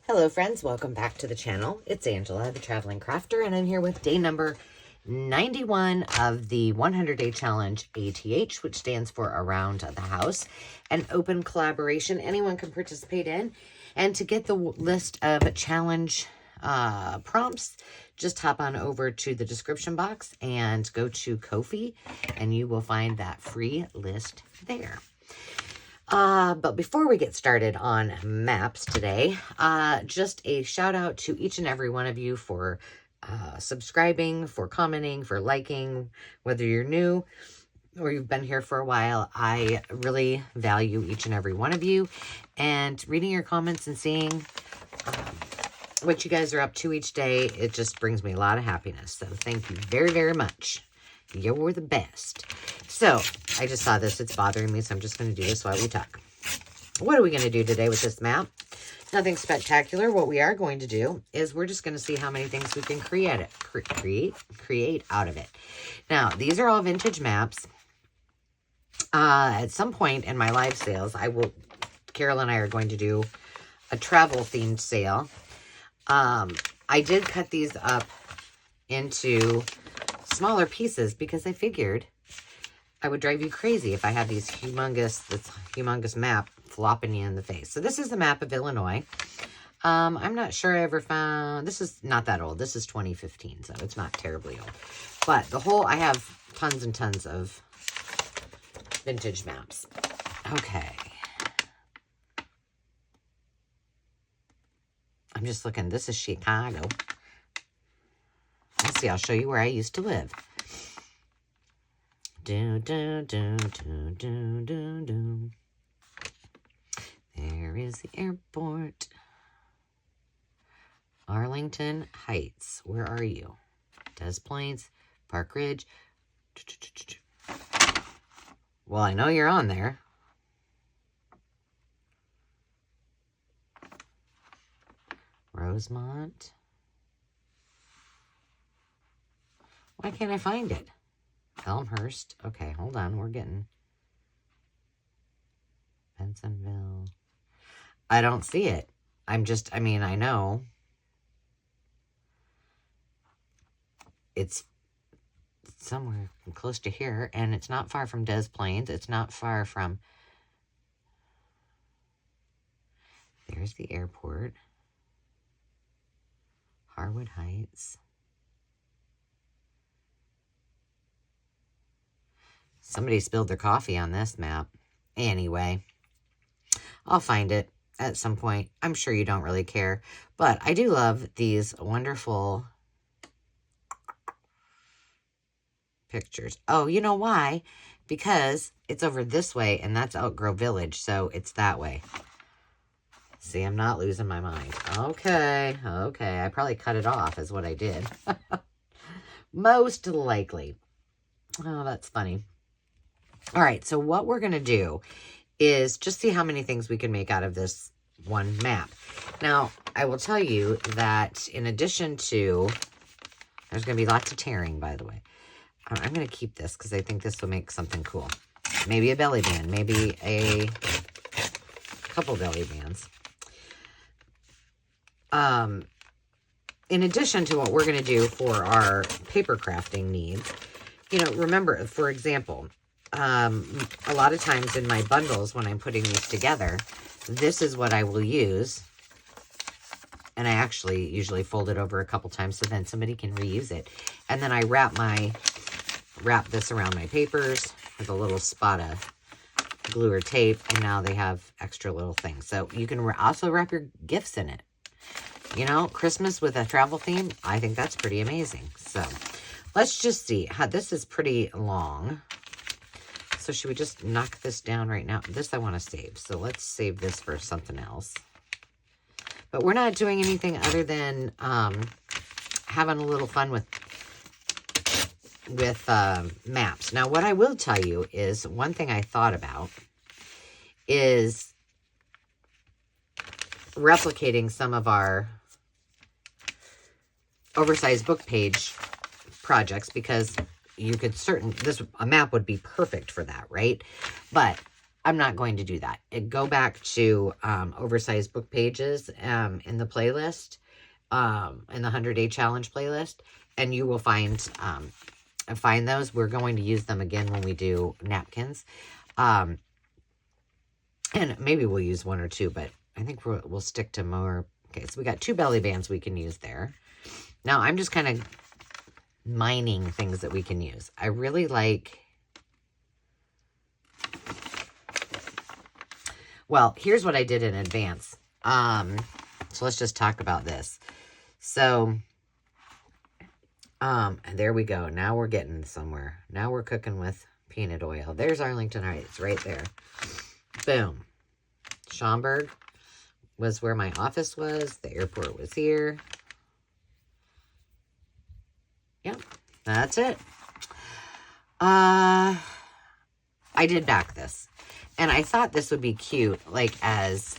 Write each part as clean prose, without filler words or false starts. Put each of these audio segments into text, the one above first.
Hello friends, welcome back to the channel. It's Angela, the Traveling Crafter, and I'm here with day number 91 of the 100-day challenge ATH, which stands for Around the House, an open collaboration anyone can participate in. And to get the list of challenge prompts, just hop on over to the description box and go to Ko-fi, and you will find that free list there. But before we get started on maps today, just a shout out to each and every one of you for subscribing, for commenting, for liking, whether you're new or you've been here for a while. I really value each and every one of you, and reading your comments and seeing what you guys are up to each day, it just brings me a lot of happiness. So thank you very, very much. You're the best. So, I just saw this. It's bothering me, so I'm just going to do this while we talk. What are we going to do today with this map? Nothing spectacular. What we are going to do is we're just going to see how many things we can create out of it. Now, these are all vintage maps. At some point in my live sales, Carol and I are going to do a travel-themed sale. I did cut these up into smaller pieces because I figured I would drive you crazy if I had this humongous map flopping you in the face. So this is the map of Illinois. I'm not sure I ever found, this is not that old. This is 2015, so it's not terribly old. But I have tons and tons of vintage maps. Okay. I'm just looking. This is Chicago. Let's see. I'll show you where I used to live. There is the airport. Arlington Heights. Where are you? Des Plaines, Park Ridge. Well, I know you're on there. Rosemont. Why can't I find it? Elmhurst. Okay, hold on. We're getting Bensonville. I don't see it. I know it's somewhere close to here, and it's not far from Des Plaines. It's not far from... There's the airport. Harwood Heights. Somebody spilled their coffee on this map. Anyway, I'll find it at some point. I'm sure you don't really care. But I do love these wonderful pictures. Oh, you know why? Because it's over this way, and that's Elk Grove Village, so it's that way. See, I'm not losing my mind. Okay. I probably cut it off is what I did. Most likely. Oh, that's funny. All right, so what we're going to do is just see how many things we can make out of this one map. Now, I will tell you that in addition to... There's going to be lots of tearing, by the way. I'm going to keep this because I think this will make something cool. Maybe a belly band. Maybe a couple belly bands. In addition to what we're going to do for our paper crafting needs, remember, for example, a lot of times in my bundles when I'm putting these together, this is what I will use. And I actually usually fold it over a couple times so then somebody can reuse it. And then I wrap this around my papers with a little spot of glue or tape, and now they have extra little things. So you can also wrap your gifts in it. Christmas with a travel theme, I think that's pretty amazing. So let's just see. This is pretty long. So should we just knock this down right now? This I want to save. So let's save this for something else. But we're not doing anything other than having a little fun with maps. Now, what I will tell you is one thing I thought about is replicating some of our oversized book page projects, because you could a map would be perfect for that, right? But I'm not going to do that. Go back to oversized book pages in the playlist, in the 100-day challenge playlist, and you will find those. We're going to use them again when we do napkins. And maybe we'll use one or two, but I think we'll stick to more. Okay, so we got 2 belly bands we can use there. Now, I'm just kind of mining things that we can use. I really like... Well, here's what I did in advance. So let's just talk about this. So, there we go. Now we're getting somewhere. Now we're cooking with peanut oil. There's Arlington Heights right there. Boom. Schaumburg was where my office was. The airport was here. Yep, that's it. I did back this. And I thought this would be cute, like as,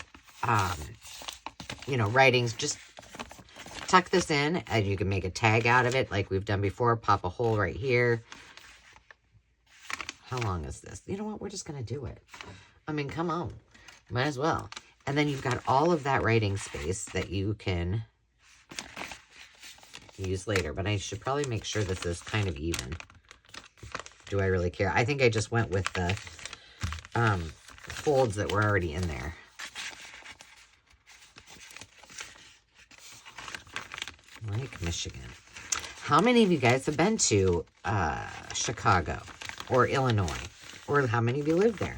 you know, writings. Just tuck this in, and you can make a tag out of it like we've done before. Pop a hole right here. How long is this? You know what? We're just going to do it. I mean, come on. Might as well. And then you've got all of that writing space that you can use later. But I should probably make sure this is kind of even. Do I really care? I think I just went with the... folds that were already in there. Lake Michigan. How many of you guys have been to Chicago or Illinois? Or how many of you live there?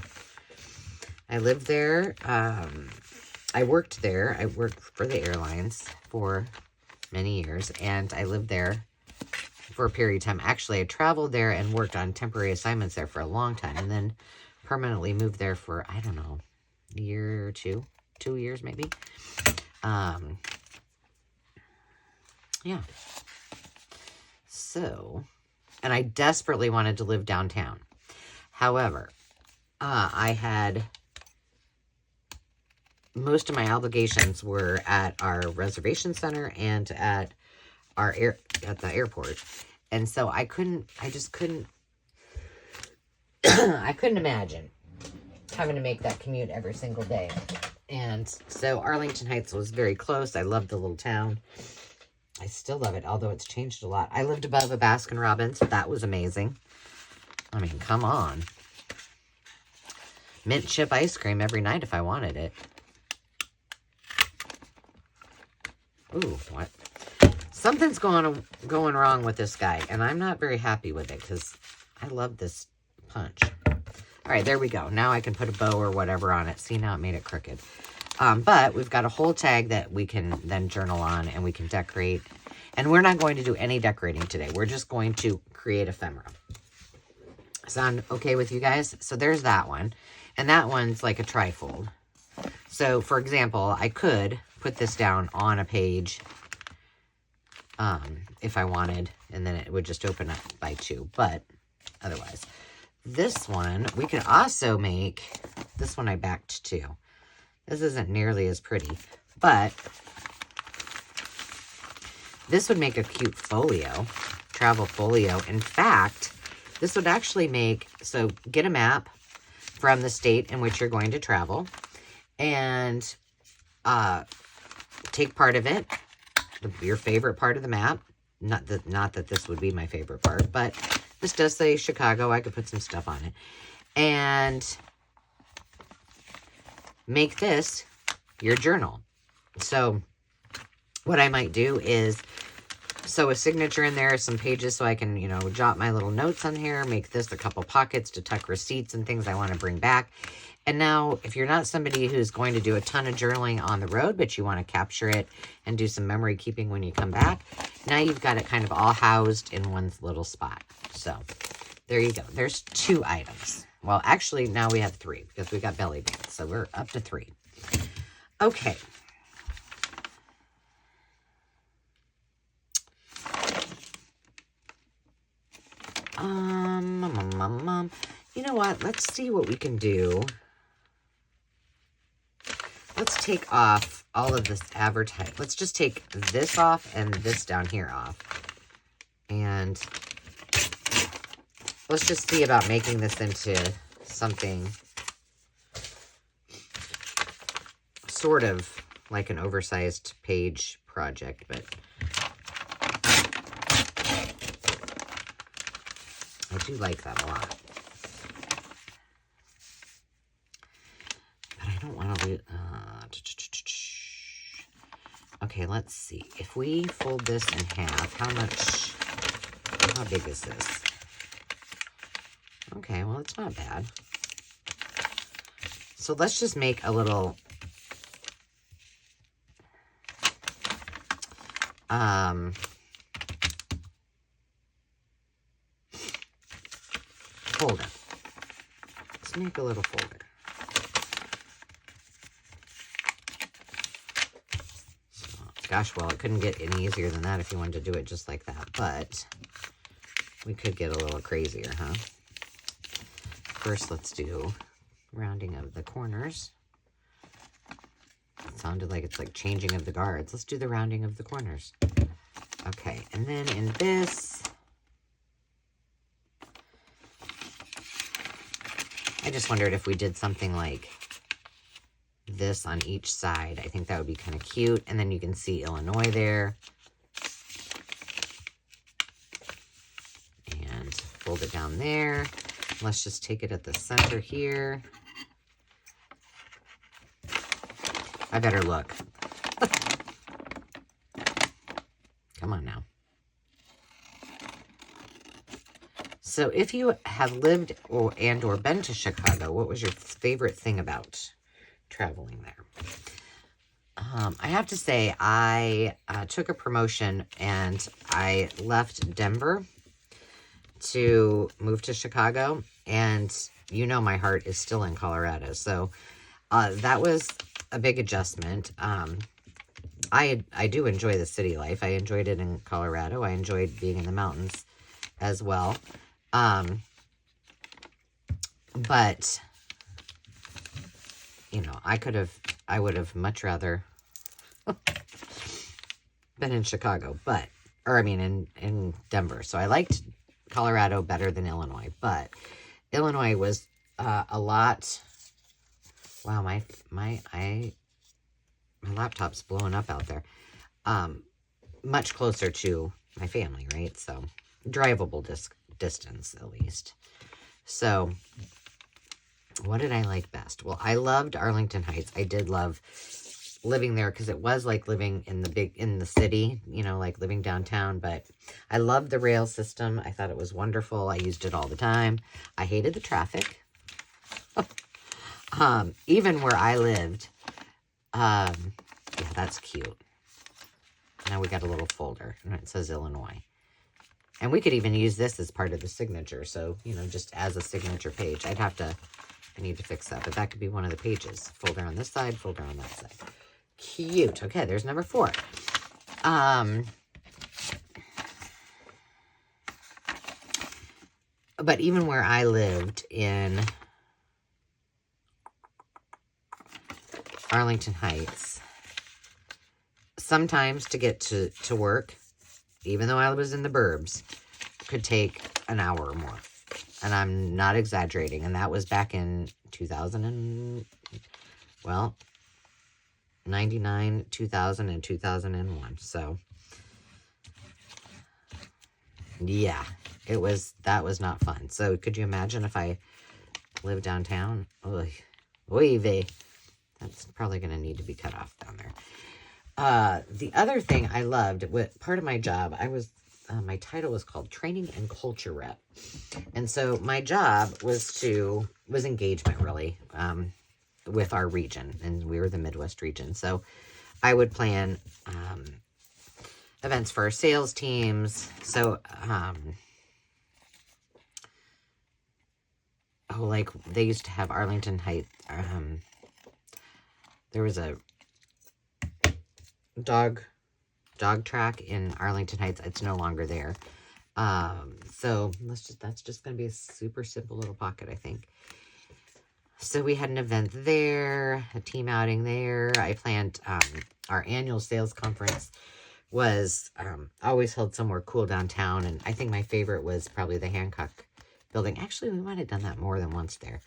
I lived there. I worked there. I worked for the airlines for many years, and I lived there for a period of time. Actually, I traveled there and worked on temporary assignments there for a long time, and then permanently moved there for, I don't know, a year or 2 years maybe. Yeah. So, and I desperately wanted to live downtown. However, I had, most of my obligations were at our reservation center and at the airport. And so I just couldn't, I couldn't imagine having to make that commute every single day. And so Arlington Heights was very close. I loved the little town. I still love it, although it's changed a lot. I lived above a Baskin Robbins. That was amazing. I mean, come on. Mint chip ice cream every night if I wanted it. Ooh, what? Something's going wrong with this guy, and I'm not very happy with it because I love this punch. All right, there we go. Now I can put a bow or whatever on it. See, now it made it crooked. But we've got a whole tag that we can then journal on, and we can decorate. And we're not going to do any decorating today. We're just going to create ephemera. Sound okay with you guys? So there's that one. And that one's like a trifold. So, for example, I could put this down on a page if I wanted, and then it would just open up by 2. But otherwise... This one, we can also make, this one I backed too. This isn't nearly as pretty, but this would make a cute folio, travel folio. In fact, this would actually make, so get a map from the state in which you're going to travel and take part of it, your favorite part of the map. Not that this would be my favorite part, but this does say Chicago. I could put some stuff on it. And make this your journal. So what I might do is sew a signature in there, some pages so I can, you know, jot my little notes on here, make this a couple pockets to tuck receipts and things I want to bring back. And now, if you're not somebody who's going to do a ton of journaling on the road, but you want to capture it and do some memory keeping when you come back, now you've got it kind of all housed in one little spot. So, there you go. There's 2 items. Well, actually, now we have 3 because we got belly bands. So, we're up to 3. Okay. You know what? Let's see what we can do. Let's take off all of this advertise. Let's just take this off and this down here off. And let's just see about making this into something sort of like an oversized page project, but I do like that a lot. But I don't want to lose... okay, let's see. If we fold this in half, how big is this? Okay, well, it's not bad. So let's just make a little... folder. Let's make a little folder. So, gosh, well, it couldn't get any easier than that if you wanted to do it just like that, but we could get a little crazier, huh? First, let's do rounding of the corners. It sounded like it's like changing of the guards. Let's do the rounding of the corners. Okay, and then in this, I just wondered if we did something like this on each side. I think that would be kind of cute. And then you can see Illinois there. And fold it down there. Let's just take it at the center here. I better look. Come on now. So if you have lived or been to Chicago, what was your favorite thing about traveling there? I have to say, I took a promotion and I left Denver to move to Chicago. And you know my heart is still in Colorado. So that was a big adjustment. I do enjoy the city life. I enjoyed it in Colorado. I enjoyed being in the mountains as well. But, you know, I would have much rather been in Chicago, in Denver. So I liked Colorado better than Illinois, but Illinois was a lot. Wow, my laptop's blowing up out there. Much closer to my family, right? So drivable distance at least. So what did I like best? Well, I loved Arlington Heights. I did love living there because it was like living in the city, you know, like living downtown. But I loved the rail system. I thought it was wonderful. I used it all the time. I hated the traffic. Even where I lived. Yeah, that's cute. Now we got a little folder and it says Illinois. And we could even use this as part of the signature. So, you know, just as a signature page. I need to fix that, but that could be one of the pages. Folder on this side, folder on that side. Cute. Okay, there's number 4. But even where I lived in Arlington Heights, sometimes to get to work, even though I was in the burbs, could take an hour or more. And I'm not exaggerating. And that was back in 99, 2000, and 2001. So, yeah, that was not fun. So, could you imagine if I lived downtown? Oy vey. That's probably going to need to be cut off down there. The other thing I loved, part of my job, my title was called Training and Culture Rep. And so my job was engagement really, with our region, and we were the Midwest region. So I would plan, events for our sales teams. So, like they used to have Arlington Heights, there was a dog track in Arlington Heights. It's no longer there. So that's just going to be a super simple little pocket, I think. So we had an event there, a team outing there. I planned, our annual sales conference was, always held somewhere cool downtown. And I think my favorite was probably the Hancock building. Actually, we might have done that more than once there.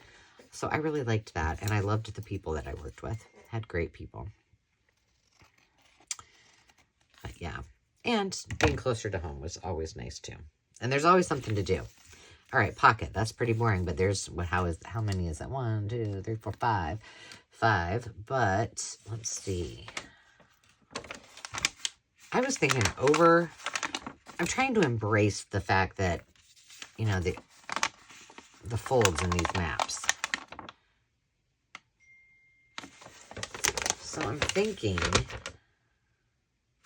So I really liked that. And I loved the people that I worked with. Had great people. But yeah. And being closer to home was always nice too. And there's always something to do. All right, pocket. That's pretty boring, but there's how many is that? 1, 2, 3, 4, 5. 5, but let's see. I was thinking I'm trying to embrace the fact that, you know, the folds in these maps. So I'm thinking,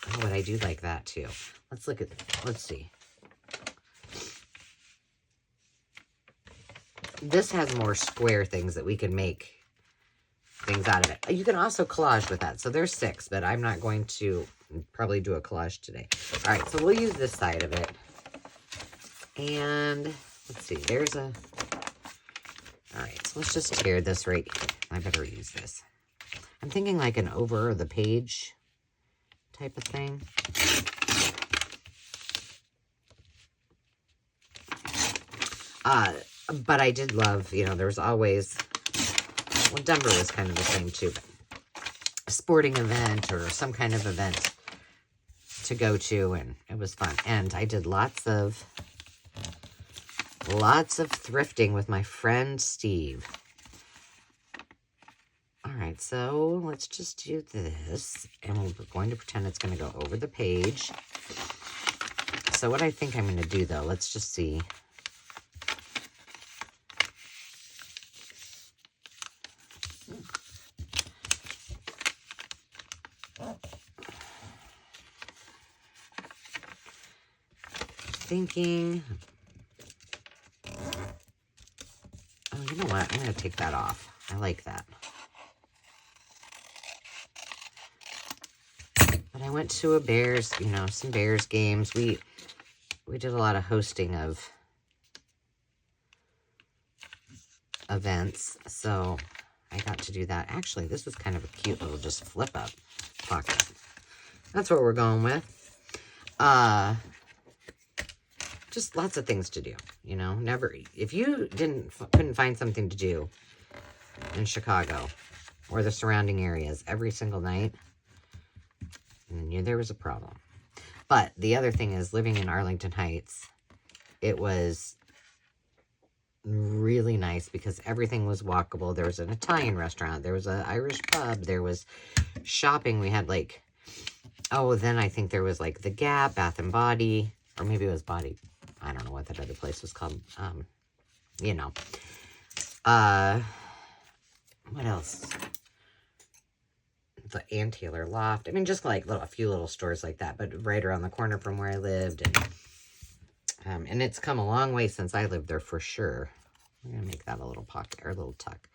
oh, but I do like that too. Let's see. This has more square things that we can make things out of it. You can also collage with that. So there's 6, but I'm not going to probably do a collage today. All right, so we'll use this side of it. And let's see, all right, so let's just tear this right. I better use this. I'm thinking like an over the page type of thing. But I did love, you know, there was always, well, Denver was kind of the same too, but a sporting event or some kind of event to go to, and it was fun. And I did lots of thrifting with my friend Steve. All right, so let's just do this, and we're going to pretend it's going to go over the page. So what I think I'm going to do, though, let's just see. Thinking, oh, you know what? I'm going to take that off. I like that. But I went to a Bears, you know, some Bears games. We did a lot of hosting of events, so I got to do that. Actually, this is kind of a cute little just flip up pocket. That's what we're going with. Just lots of things to do, you know. If you couldn't find something to do in Chicago or the surrounding areas every single night, then there was a problem. But the other thing is, living in Arlington Heights, it was really nice because everything was walkable. There was an Italian restaurant, there was an Irish pub, there was shopping. We had like, then I think there was like the Gap, Bath and Body, or maybe it was Body. I don't know what that other place was called. You know. What else? The Ann Taylor Loft. I mean, just like a few little stores like that, but right around the corner from where I lived. And it's come a long way since I lived there for sure. I'm going to make that a little pocket or a little tuck.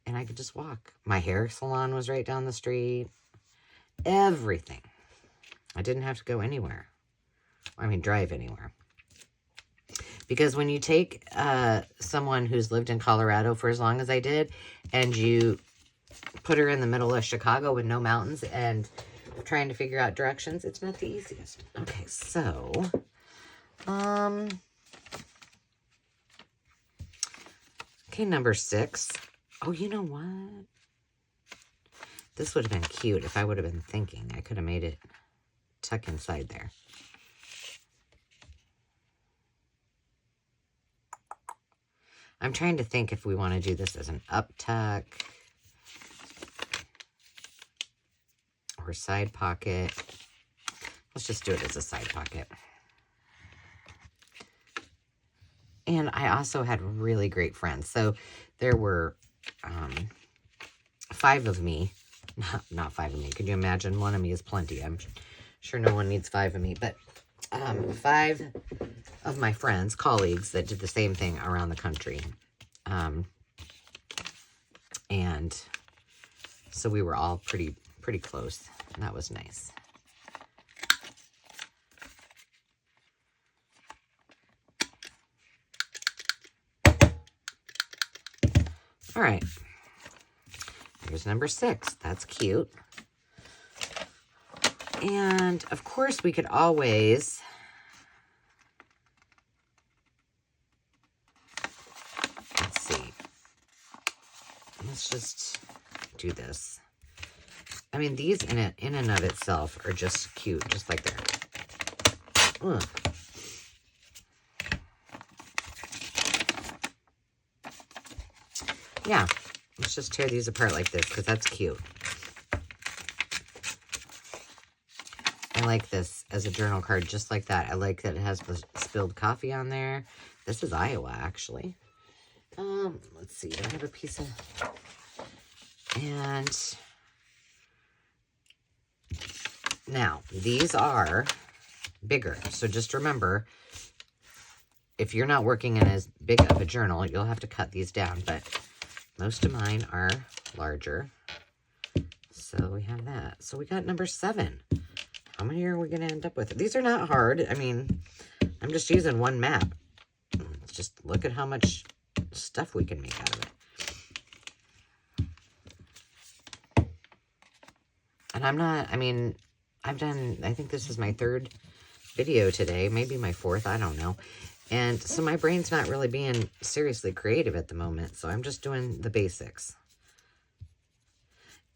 And I could just walk. My hair salon was right down the street. Everything. I didn't have to go anywhere. I mean, drive anywhere. Because when you take someone who's lived in Colorado for as long as I did, and you put her in the middle of Chicago with no mountains and trying to figure out directions, it's not the easiest. Okay, so, okay, number 6. Oh, you know what? This would have been cute if I would have been thinking. I could have made it tuck inside there. I'm trying to think if we want to do this as an up tuck or side pocket. Let's just do it as a side pocket. And I also had really great friends. So there were 5 of me. Not 5 of me. Could you imagine? 1 of me is plenty. I'm sure no one needs 5 of me. But 5 of my friends, colleagues that did the same thing around the country. And so we were all pretty close. And that was nice. All right. Here's number 6. That's cute. And of course we could always let's see. Let's just do this. I mean, these in and of itself are just cute, just like that. Ugh. Yeah, let's just tear these apart like this because that's cute. I like this as a journal card, just like that. I like that it has the spilled coffee on there. This is Iowa, actually. Let's see. Do I have a piece of... And now, these are bigger. So just remember, if you're not working in as big of a journal, you'll have to cut these down. But most of mine are larger. So we have that. So we got number 7. How many are we going to end up with? These are not hard. I mean, I'm just using one map. Let's just look at how much stuff we can make out of it. And I'm not, I mean, I've done, I think this is my 3rd video today, maybe my 4th, I don't know. And so my brain's not really being seriously creative at the moment, so I'm just doing the basics.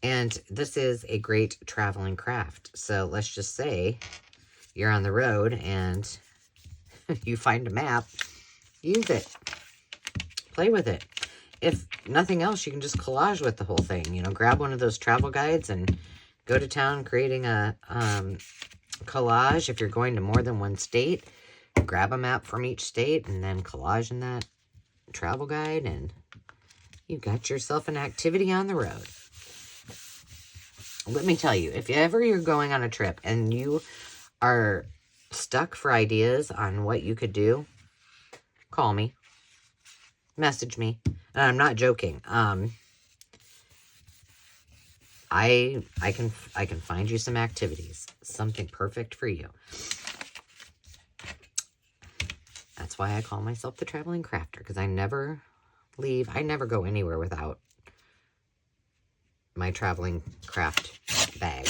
And this is a great traveling craft. So let's just say you're on the road and you find a map, use it, play with it. If nothing else, you can just collage with the whole thing. You know, grab one of those travel guides and go to town creating a collage. If you're going to more than one state, grab a map from each state and then collage in that travel guide, and you've got yourself an activity on the road. Let me tell you, if ever you're going on a trip and you are stuck for ideas on what you could do, call me, message me. And I'm not joking. I can find you some activities, something perfect for you. That's why I call myself the traveling crafter, because I never leave. I never go anywhere without my traveling craft bag.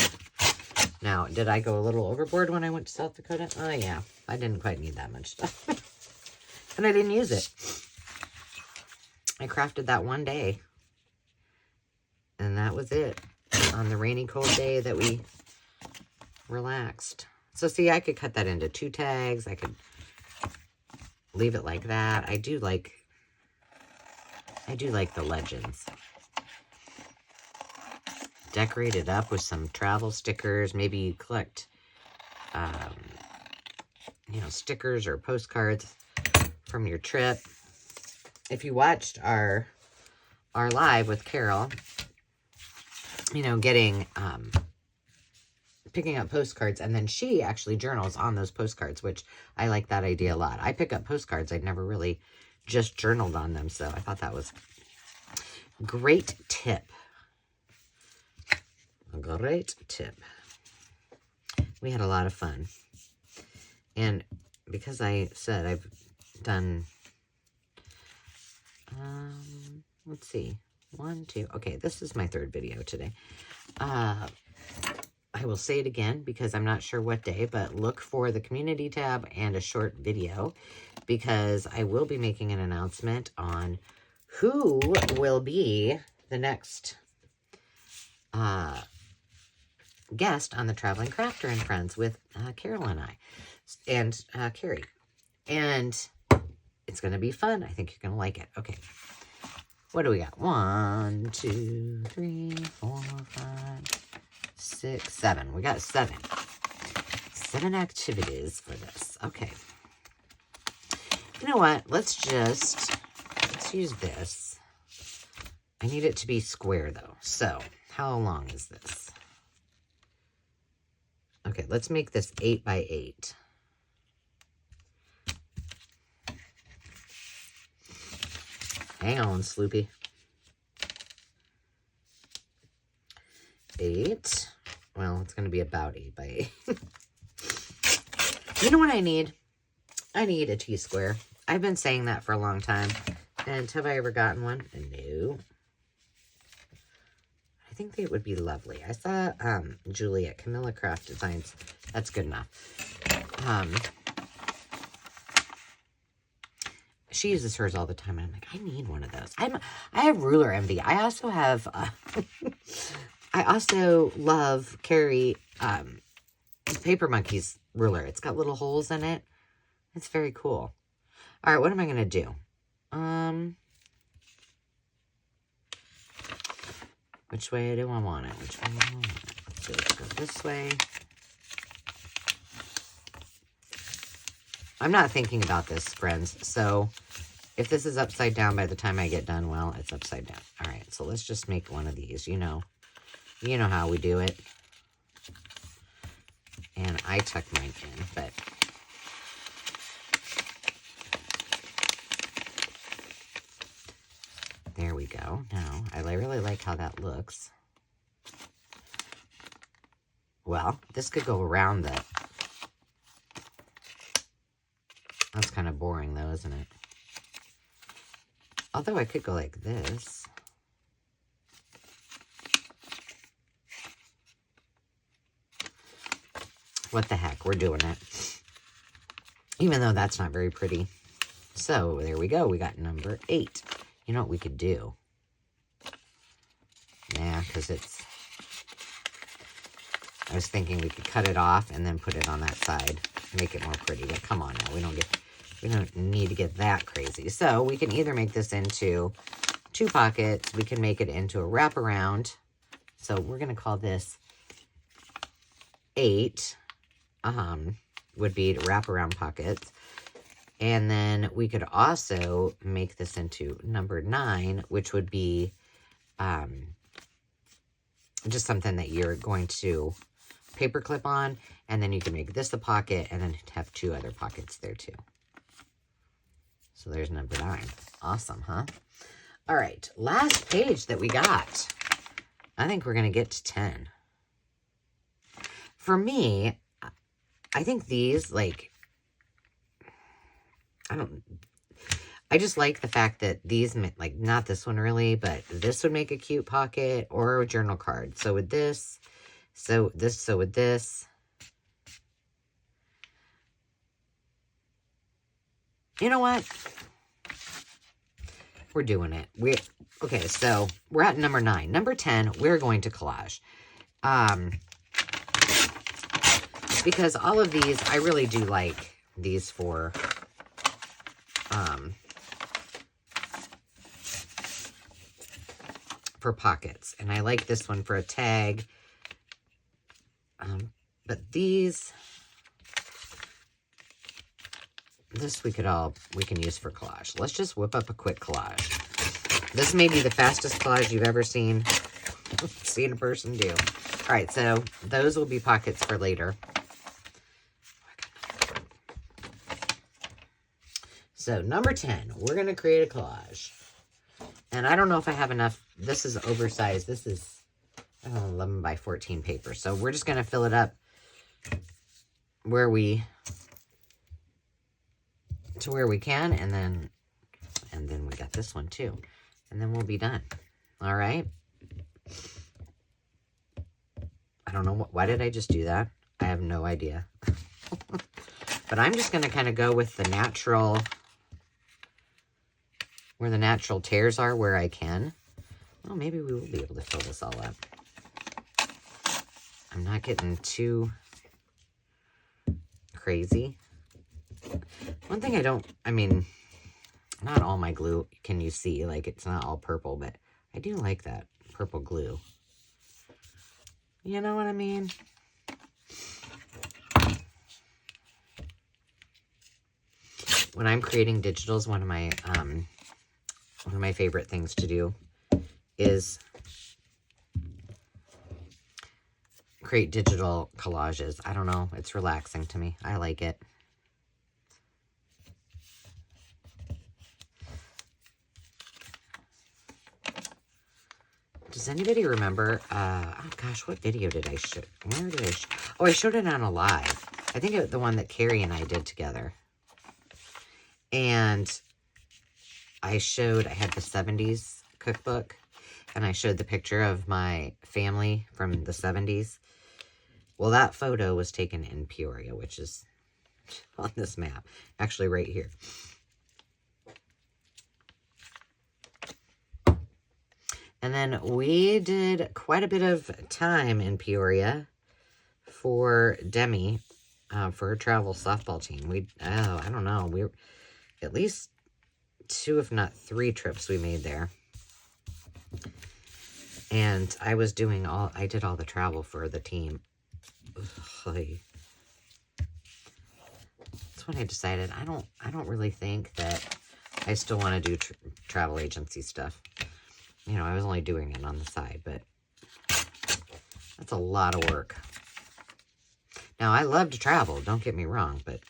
Now, did I go a little overboard when I went to South Dakota? Oh, yeah. I didn't quite need that much stuff. And I didn't use it. I crafted that one day. And that was it. On the rainy, cold day that we relaxed. So, see, I could cut that into 2 tags. I could leave it like that. I do like the legends. Decorate it up with some travel stickers. Maybe you collect, you know, stickers or postcards from your trip. If you watched our live with Carol, you know, getting, picking up postcards, and then she actually journals on those postcards, which I like that idea a lot. I pick up postcards. I'd never really just journaled on them, so I thought that was a great tip. A great tip. We had a lot of fun. And because I said I've done, let's see, 1, 2, okay, this is my 3rd video today. I will say it again because I'm not sure what day, but look for the community tab and a short video, because I will be making an announcement on who will be the next guest on the Traveling Crafter and Friends with Carol and I, and Carrie. And it's going to be fun. I think you're going to like it. Okay. What do we got? 1, 2, 3, 4, 5, 6, 7. We got 7. 7 activities for this. Okay. You know what? Let's use this. I need it to be square though. So how long is this? Okay, let's make this 8 by 8. Hang on, Sloopy. 8. Well, it's going to be about 8 by 8. You know what I need? I need a T-square. I've been saying that for a long time. And have I ever gotten one? No. I think they would be lovely. I saw Julie at Camilla Craft Designs. That's good enough. she uses hers all the time. And I'm like, I need one of those. I have ruler envy. I also have, I also love Carrie, Paper Monkey's ruler. It's got little holes in it. It's very cool. All right, what am I going to do? Which way do I want it? Which way do I want it? Let's go this way. I'm not thinking about this, friends. So if this is upside down by the time I get done, well, it's upside down. All right, so let's just make one of these. You know how we do it. And I tuck mine in, but there we go. Now, I really like how that looks. Well, this could go around the... That's kind of boring, though, isn't it? Although I could go like this. What the heck? We're doing it. Even though that's not very pretty. So, there we go. We got number 8. You know what we could do? Yeah, because it's... I was thinking we could cut it off and then put it on that side. Make it more pretty. But come on now. We don't need to get that crazy. So, we can either make this into 2 pockets. We can make it into a wraparound. So, we're going to call this 8. Would be wraparound pockets. And then we could also make this into number 9, which would be just something that you're going to paper clip on. And then you can make this a pocket and then have 2 other pockets there too. So there's number 9. Awesome, huh? All right, last page that we got. I think we're going to get to 10. For me, I think these, like, I just like the fact that these, like, not this one really, but this would make a cute pocket or a journal card. So with this, so with this. You know what? We're doing it. Okay, so we're at number 9. Number 10, we're going to collage. Because all of these, I really do like these for pockets. And I like this one for a tag. But these, this we can use for collage. Let's just whip up a quick collage. This may be the fastest collage you've ever seen a person do. All right, so those will be pockets for later. So number 10, we're going to create a collage. And I don't know if I have enough. This is oversized. This is 11 by 14 paper. So we're just going to fill it up where we can, and then we got this one too, and then we'll be done. All right. I don't know why did I just do that? I have no idea. But I'm just going to kind of go with the natural, where the natural tears are, where I can. Well, maybe we will be able to fill this all up. I'm not getting too crazy. One thing not all my glue can you see, like it's not all purple, but I do like that purple glue. You know what I mean? When I'm creating digitals, one of my favorite things to do is create digital collages. I don't know. It's relaxing to me. I like it. Does anybody remember? Oh gosh, what video did I show? Where did I show? Oh, I showed it on a live. I think it was the one that Carrie and I did together. And I had the 70s cookbook, and I showed the picture of my family from the 70s. Well, that photo was taken in Peoria, which is on this map. Actually, right here. And then we did quite a bit of time in Peoria for Demi, for her travel softball team. I don't know, we at least 2, if not 3 trips we made there. And I did all the travel for the team. Ugh. That's when I decided I don't really think that I still want to do travel agency stuff. You know, I was only doing it on the side, but that's a lot of work. Now, I love to travel, don't get me wrong, but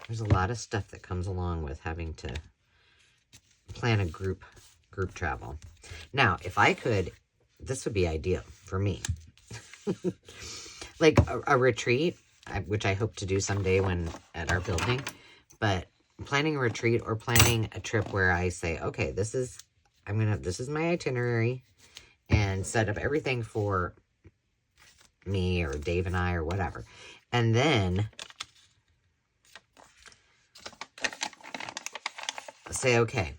there's a lot of stuff that comes along with having to plan a group travel. Now, if I could, this would be ideal for me. Like a retreat, which I hope to do someday at our building, but planning a retreat or planning a trip where I say, okay, this is my itinerary, and set up everything for me or Dave and I or whatever. And then say, okay,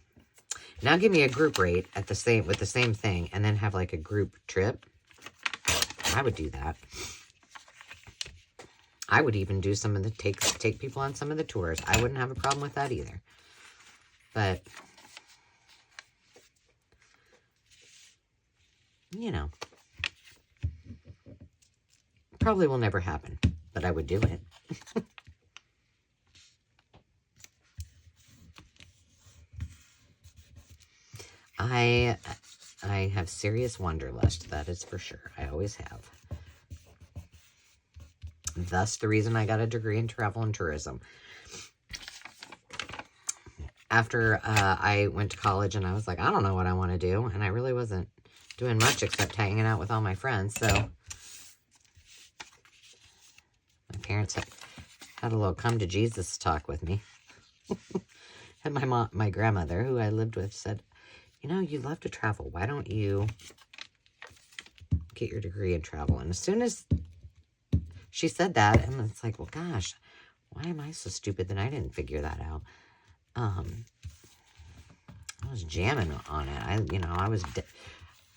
now give me a group rate with the same thing, and then have like a group trip. I would do that. I would even do some of the take people on some of the tours. I wouldn't have a problem with that either. But you know, probably will never happen, but I would do it. I have serious wanderlust, that is for sure. I always have. Thus, the reason I got a degree in travel and tourism. After I went to college and I was like, I don't know what I want to do. And I really wasn't doing much except hanging out with all my friends. So my parents had a little come to Jesus talk with me. And my grandmother, who I lived with, said, you know, you love to travel. Why don't you get your degree in travel? And as soon as she said that, and it's like, well, gosh, why am I so stupid that I didn't figure that out? I was jamming on it.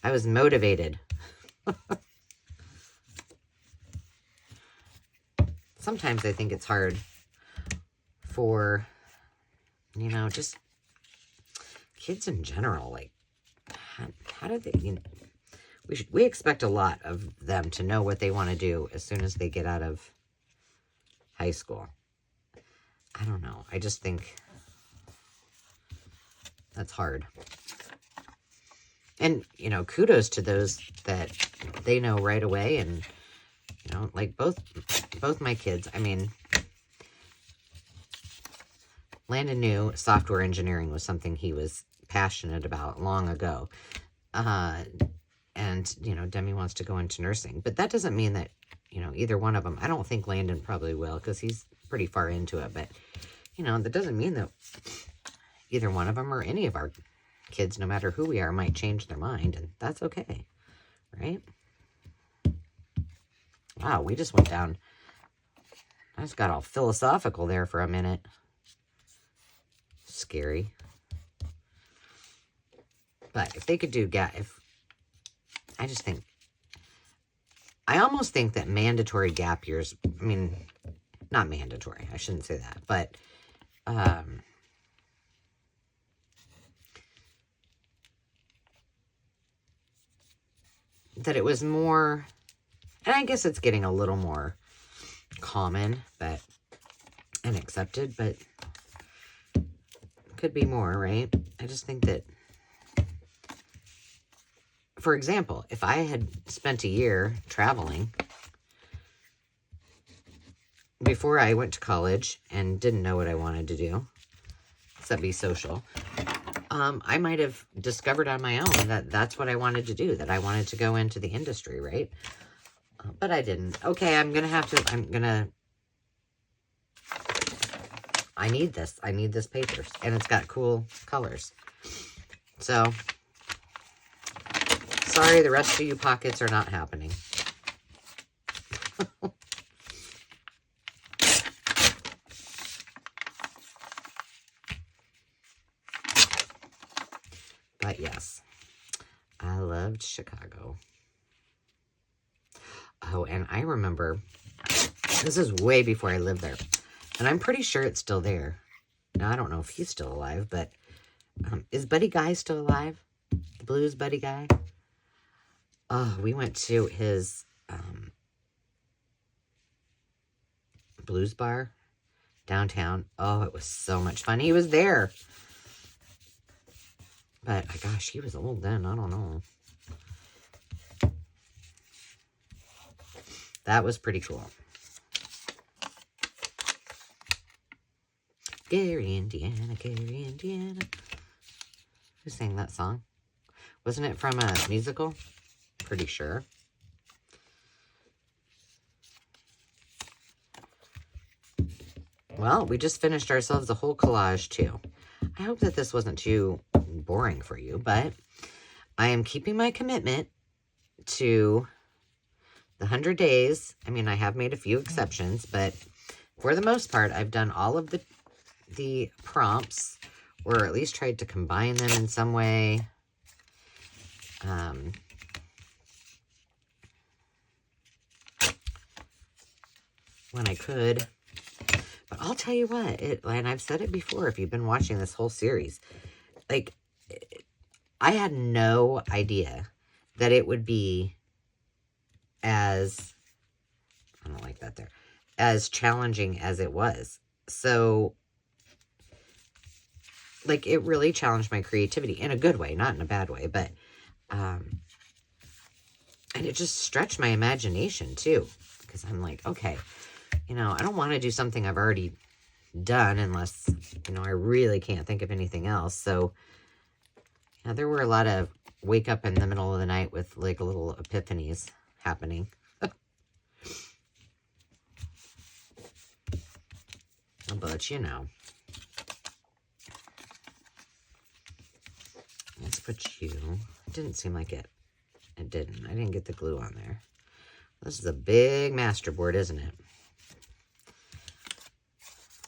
I was motivated. Sometimes I think it's hard for, just kids in general. Like, how do they, we expect a lot of them to know what they want to do as soon as they get out of high school. I don't know. I just think that's hard. And, kudos to those that they know right away. And, like both my kids, Landon knew software engineering was something he was passionate about long ago. And, Demi wants to go into nursing. But that doesn't mean that, either one of them, I don't think Landon probably will because he's pretty far into it. But, that doesn't mean that either one of them or any of our kids, no matter who we are, might change their mind. And that's okay, right? Wow, we just went down. I just got all philosophical there for a minute. Scary. But if they could do I almost think that mandatory gap years, not mandatory, I shouldn't say that, but that it was more, and I guess it's getting a little more common and accepted, but could be more, right? I just think that, for example, if I had spent a year traveling before I went to college and didn't know what I wanted to do, except be social, I might have discovered on my own that that's what I wanted to do, that I wanted to go into the industry, right? But I didn't. Okay, I need this. I need this paper. And it's got cool colors. So, sorry, the rest of you pockets are not happening. loved Chicago. Oh, and I remember, this is way before I lived there, and I'm pretty sure it's still there. Now, I don't know if he's still alive, but is Buddy Guy still alive? The blues Buddy Guy? Oh, we went to his blues bar downtown. Oh, it was so much fun. He was there. But, gosh, he was old then. I don't know. That was pretty cool. Gary, Indiana, Gary, Indiana. Who sang that song? Wasn't it from a musical? Pretty sure. Well, we just finished ourselves a whole collage, too. I hope that this wasn't too boring for you, but I am keeping my commitment to the 100 days. I mean, I have made a few exceptions, but for the most part, I've done all of the prompts, or at least tried to combine them in some way. When I could. But I'll tell you what, and I've said it before, if you've been watching this whole series, like, I had no idea that it would be as, I don't like that there, as challenging as it was. So, like, it really challenged my creativity in a good way, not in a bad way, but, and it just stretched my imagination, too, because I'm like, okay, you know, I don't want to do something I've already done unless, you know, I really can't think of anything else. So, yeah, there were a lot of wake up in the middle of the night with, like, little epiphanies happening. But, you know. Let's put you. It didn't seem like it. It didn't. I didn't get the glue on there. This is a big masterboard, isn't it?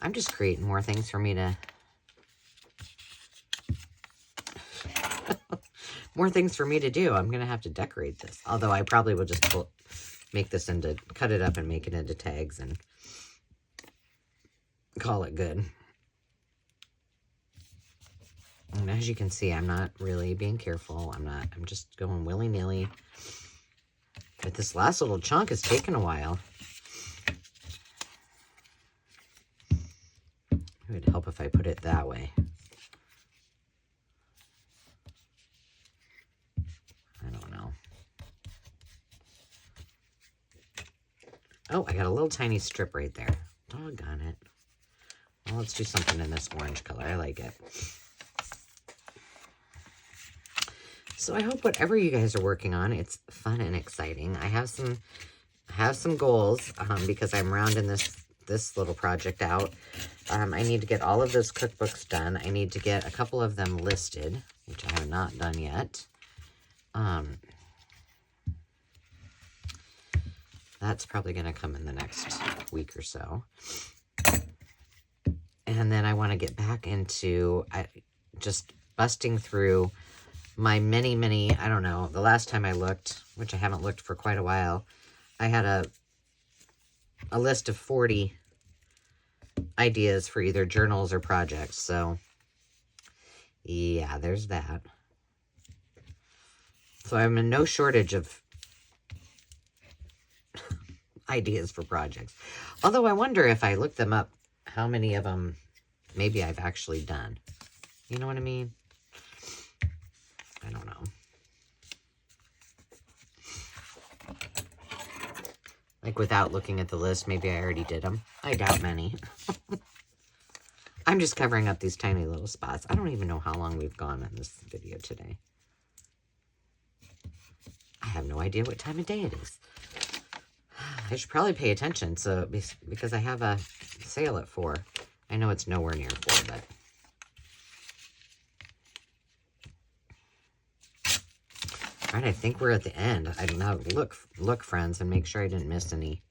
I'm just creating more things for me to... more things for me to do. I'm going to have to decorate this. Although I probably will just make this into... cut it up and make it into tags and call it good. And as you can see, I'm not really being careful. I'm just going willy-nilly. But this last little chunk has taken a while. It would help if I put it that way. I don't know. Oh, I got a little tiny strip right there. Doggone it. Well, let's do something in this orange color. I like it. So I hope whatever you guys are working on, it's fun and exciting. I have some goals because I'm rounding this little project out. I need to get all of those cookbooks done. I need to get a couple of them listed, which I have not done yet. That's probably going to come in the next week or so. And then I want to get back into just busting through my many, I don't know, the last time I looked, which I haven't looked for quite a while, I had a list of 40 ideas for either journals or projects. So, yeah, there's that. So I'm in no shortage of ideas for projects. Although I wonder if I look them up, how many of them maybe I've actually done. You know what I mean? I don't know. Like, without looking at the list, maybe I already did them. I doubt many. I'm just covering up these tiny little spots. I don't even know how long we've gone on this video today. I have no idea what time of day it is. I should probably pay attention, so because I have a sale at 4. I know it's nowhere near 4, but... All right, I think we're at the end. I now look, friends, and make sure I didn't miss any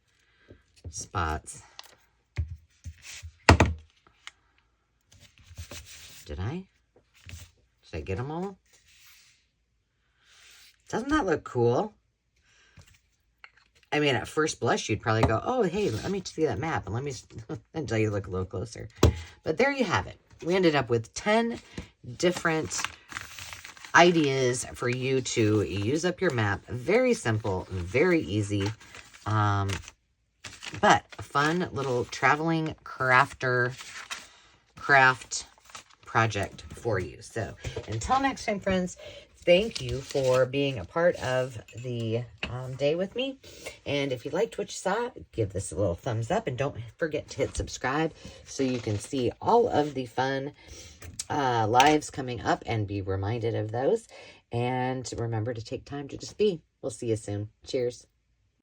spots. Did I? Did I get them all? Doesn't that look cool? I mean, at first blush, you'd probably go, oh, hey, let me see that map. And let me, until you look a little closer. But there you have it. We ended up with 10 different ideas for you to use up your map. Very simple, very easy. But a fun little traveling craft project for you. So until next time, friends, thank you for being a part of the day with me. And if you liked what you saw, give this a little thumbs up. And don't forget to hit subscribe so you can see all of the fun lives coming up and be reminded of those. And remember to take time to just be. We'll see you soon. Cheers.